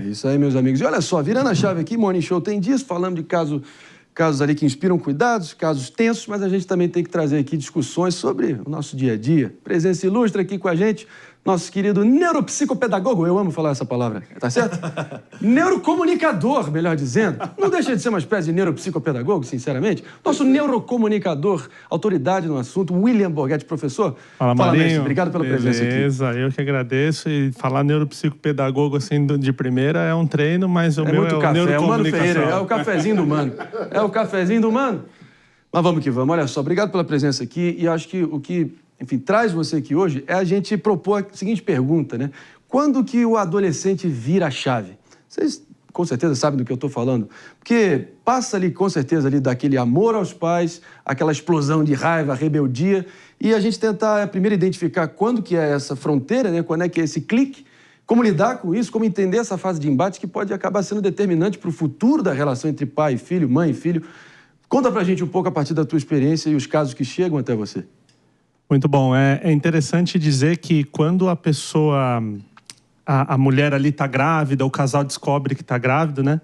É isso aí, meus amigos. E olha só, virando a chave aqui, Morning Show tem dias, falando de casos ali que inspiram cuidados, casos tensos, mas a gente também tem que trazer aqui discussões sobre o nosso dia a dia. Presença ilustre aqui com a gente, nosso querido neuropsicopedagogo, eu amo falar essa palavra, tá certo? Neurocomunicador, melhor dizendo. Não deixa de ser uma espécie de neuropsicopedagogo, sinceramente. Nosso neurocomunicador, autoridade no assunto, William Borghetti, professor. Fala, Marinho. Mestre, obrigado pela presença aqui. Beleza, eu que agradeço. E falar neuropsicopedagogo assim de primeira é um treino, mas o meu é o neurocomunicação. É o cafezinho do mano. É o cafezinho do mano. Mas vamos que vamos. Olha só, obrigado pela presença aqui. E acho que o que, enfim, traz você aqui hoje é a gente propor a seguinte pergunta, né? Quando que o adolescente vira a chave? Vocês com certeza sabem do que eu estou falando. Porque passa ali, com certeza, ali daquele amor aos pais, aquela explosão de raiva, rebeldia, e a gente tentar primeiro identificar quando que é essa fronteira, né? Quando é que é esse clique, como lidar com isso, como entender essa fase de embate que pode acabar sendo determinante para o futuro da relação entre pai e filho, mãe e filho. Conta pra gente um pouco a partir da tua experiência e os casos que chegam até você. Muito bom. É interessante dizer que quando a pessoa, a mulher ali está grávida, o casal descobre que está grávido, né?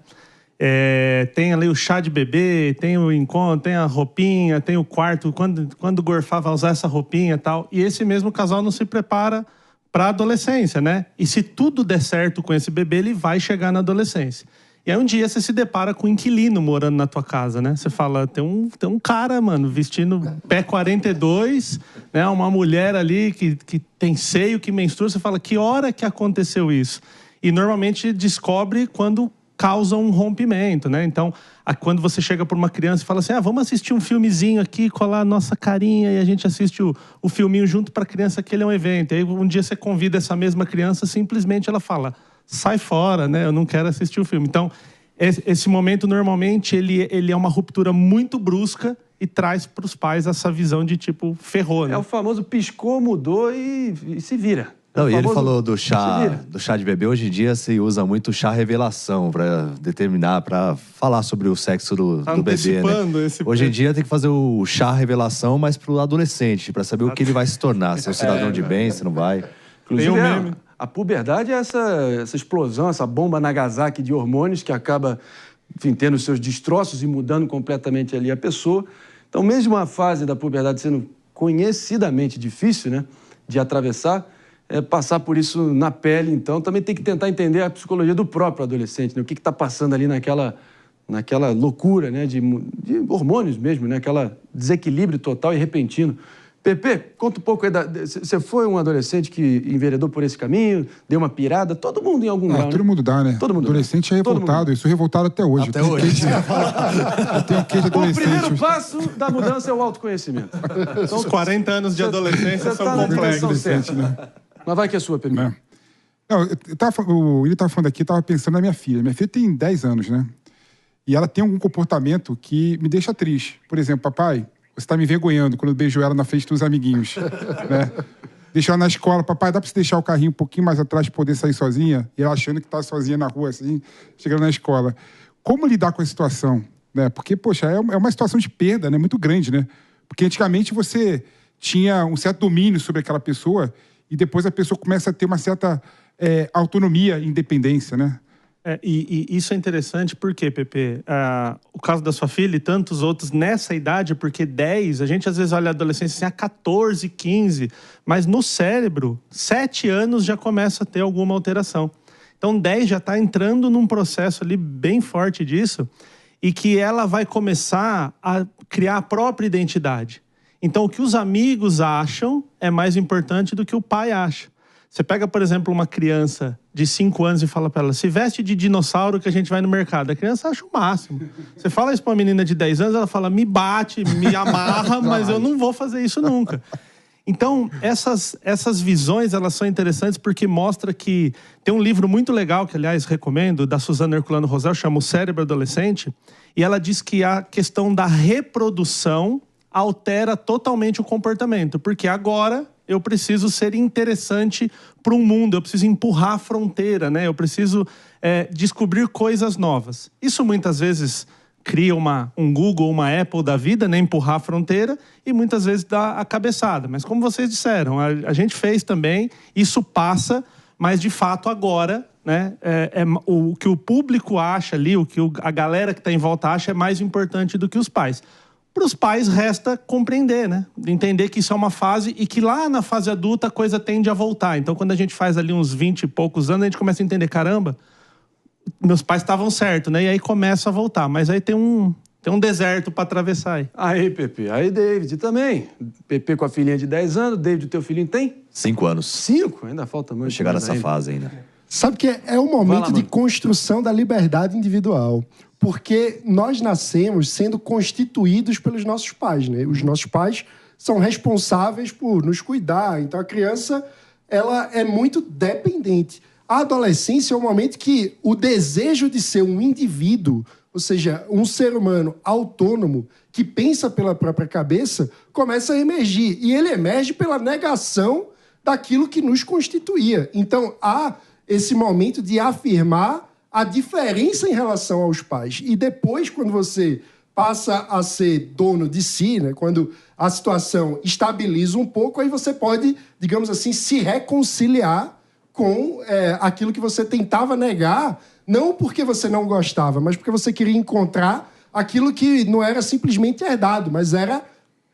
Tem ali o chá de bebê, tem o encontro, tem a roupinha, tem o quarto, quando gorfar vai usar essa roupinha e tal. E esse mesmo casal não se prepara para a adolescência, né? E se tudo der certo com esse bebê, ele vai chegar na adolescência. E aí um dia você se depara com um inquilino morando na tua casa, né? Você fala, tem um cara, mano, vestindo pé 42, né? Uma mulher ali que tem seio, que menstrua. Você fala, que hora que aconteceu isso? E normalmente descobre quando causa um rompimento, né? Então, quando você chega por uma criança e fala assim, vamos assistir um filmezinho aqui, colar a nossa carinha e a gente assiste o filminho junto para a criança, aquele é um evento. E aí um dia você convida essa mesma criança, simplesmente ela fala, sai fora, né? Eu não quero assistir o filme. Então, esse momento, normalmente, ele é uma ruptura muito brusca e traz para os pais essa visão de tipo, ferrou, né? É o famoso piscou, mudou e se vira. Não, e ele falou do chá de bebê. Hoje em dia se usa muito chá revelação para determinar, para falar sobre o sexo do bebê, né? Hoje em dia tem que fazer o chá revelação, mas para o adolescente, para saber o que ele vai se tornar, se é um cidadão de bem, se não vai. Inclusive, a puberdade é essa explosão, essa bomba Nagasaki de hormônios que acaba, enfim, tendo seus destroços e mudando completamente ali a pessoa. Então, mesmo a fase da puberdade sendo conhecidamente difícil, né, de atravessar, passar por isso na pele, então, também tem que tentar entender a psicologia do próprio adolescente, né, o que está passando ali naquela loucura, né, de hormônios mesmo, né, aquela desequilíbrio total e repentino. Pepe, conta um pouco aí. Você foi um adolescente que enveredou por esse caminho, deu uma pirada? Todo mundo em algum grau, todo mundo dá, né? Todo mundo adolescente é revoltado. Eu sou revoltado até hoje. Até hoje. Eu tenho um quê de adolescente. O primeiro passo da mudança é o autoconhecimento. Então, os 40 anos de adolescência são complexos. Né? Mas vai que é sua, Pepe. Não, ele estava falando aqui, eu estava pensando na minha filha. Minha filha tem 10 anos, né? E ela tem algum comportamento que me deixa triste. Por exemplo, papai, você está me envergonhando quando eu beijo ela na frente dos amiguinhos, né? Deixar ela na escola, papai, dá para você deixar o carrinho um pouquinho mais atrás para poder sair sozinha? E ela achando que está sozinha na rua, assim, chegando na escola. Como lidar com a situação? Né? Porque, poxa, é uma situação de perda, né? Muito grande, né? Porque antigamente você tinha um certo domínio sobre aquela pessoa e depois a pessoa começa a ter uma certa autonomia e independência, né? E isso é interessante porque, Pepe, o caso da sua filha e tantos outros nessa idade, porque 10, a gente às vezes olha a adolescência assim, 14, 15, mas no cérebro, 7 anos já começa a ter alguma alteração. Então 10 já está entrando num processo ali bem forte disso e que ela vai começar a criar a própria identidade. Então o que os amigos acham é mais importante do que o pai acha. Você pega, por exemplo, uma criança de 5 anos e fala para ela, se veste de dinossauro que a gente vai no mercado. A criança acha o máximo. Você fala isso para uma menina de 10 anos, ela fala, me bate, me amarra, mas eu não vou fazer isso nunca. Então, essas visões, elas são interessantes porque mostra que... Tem um livro muito legal, que aliás recomendo, da Suzana Herculano Rosel, chama O Cérebro Adolescente, e ela diz que a questão da reprodução altera totalmente o comportamento, porque agora eu preciso ser interessante para o mundo, eu preciso empurrar a fronteira, né? Eu preciso descobrir coisas novas. Isso muitas vezes cria um Google, uma Apple da vida, né? Empurrar a fronteira e muitas vezes dá a cabeçada. Mas como vocês disseram, a gente fez também, isso passa, mas de fato agora, né? O que o público acha ali, o que a galera que está em volta acha é mais importante do que os pais. Para os pais resta compreender, né? Entender que isso é uma fase e que lá na fase adulta a coisa tende a voltar. Então, quando a gente faz ali uns 20 e poucos anos, a gente começa a entender, caramba, meus pais estavam certos, né? E aí começa a voltar. Mas aí tem um deserto para atravessar aí. Aí, Pepe. Aí, David também. Pepe com a filhinha de 10 anos. David, o teu filhinho tem? 5 anos. 5? Ainda falta muito. Chegar nessa fase ainda. Sabe que é o momento de construção da liberdade individual. Porque nós nascemos sendo constituídos pelos nossos pais, né? Os nossos pais são responsáveis por nos cuidar. Então, a criança, ela é muito dependente. A adolescência é o momento que o desejo de ser um indivíduo, ou seja, um ser humano autônomo, que pensa pela própria cabeça, começa a emergir. E ele emerge pela negação daquilo que nos constituía. Então, há esse momento de afirmar a diferença em relação aos pais. E depois, quando você passa a ser dono de si, né, quando a situação estabiliza um pouco, aí você pode, digamos assim, se reconciliar com aquilo que você tentava negar, não porque você não gostava, mas porque você queria encontrar aquilo que não era simplesmente herdado, mas era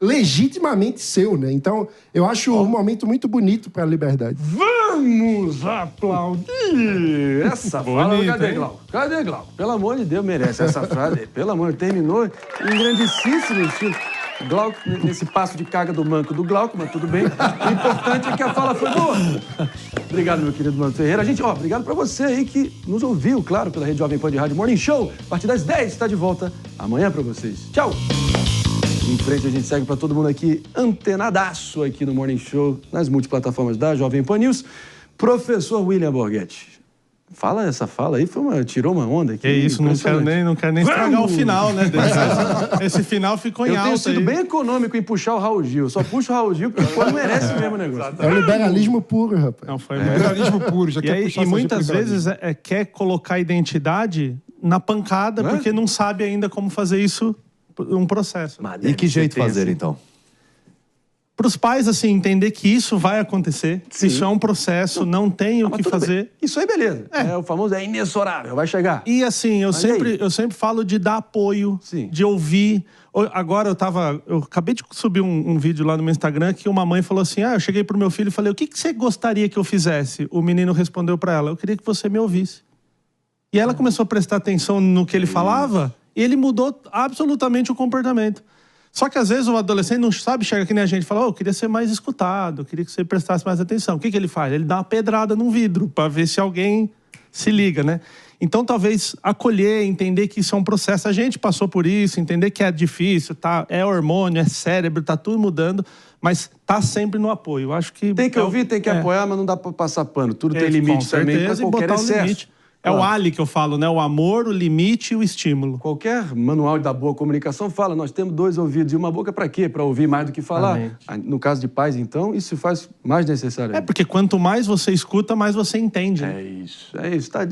legitimamente seu, né? Então, eu acho um momento muito bonito para a liberdade. Vamos aplaudir essa fala. Cadê Glauco? Cadê Glauco? Pelo amor de Deus, merece essa frase. Pelo amor de Deus, terminou em grandíssimo estilo. Glauco, nesse passo de carga do manco do Glauco, mas tudo bem. O importante é que a fala foi boa. Obrigado, meu querido Mano Ferreira. Obrigado pra você aí que nos ouviu, claro, pela Rede Jovem Pan de Rádio Morning Show. A partir das 10 está de volta amanhã pra vocês. Tchau! Em frente a gente segue pra todo mundo aqui, antenadaço aqui no Morning Show, nas multiplataformas da Jovem Pan News. Professor William Borghetti. Fala essa fala aí, tirou uma onda aqui. É isso, não quero nem estragar o final, né? Esse final ficou em alta. Eu tenho sido bem econômico em puxar o Raul Gil. Só puxo o Raul Gil porque o povo merece o mesmo negócio. É o liberalismo puro, rapaz. Não, foi liberalismo puro, já quer puxar. E muitas vezes quer colocar a identidade na pancada porque não sabe ainda como fazer isso um processo. E que jeito fazer, então? Para os pais, assim, entender que isso vai acontecer, que isso é um processo, não tem o que fazer. Bem. Isso aí, beleza. O famoso inexorável, vai chegar. E assim, eu sempre falo de dar apoio, de ouvir. Agora eu acabei de subir um vídeo lá no meu Instagram que uma mãe falou assim, eu cheguei pro meu filho e falei, o que você gostaria que eu fizesse? O menino respondeu para ela, eu queria que você me ouvisse. E ela começou a prestar atenção no que ele falava e ele mudou absolutamente o comportamento. Só que às vezes o adolescente não sabe, chega que nem a gente, fala, eu queria ser mais escutado, eu queria que você prestasse mais atenção. O que ele faz? Ele dá uma pedrada num vidro para ver se alguém se liga, né? Então talvez acolher, entender que isso é um processo. A gente passou por isso, entender que é difícil, tá? É hormônio, é cérebro, tá tudo mudando, mas tá sempre no apoio. Eu acho que tem que ouvir, tem que apoiar, mas não dá para passar pano. Tudo tem limite também para qualquer excesso. É o Ali que eu falo, né? O amor, o limite e o estímulo. Qualquer manual da boa comunicação fala, nós temos 2 ouvidos e uma boca para quê? Para ouvir mais do que falar. No caso de pais, então, isso faz mais necessário. Porque quanto mais você escuta, mais você entende. É isso. Tá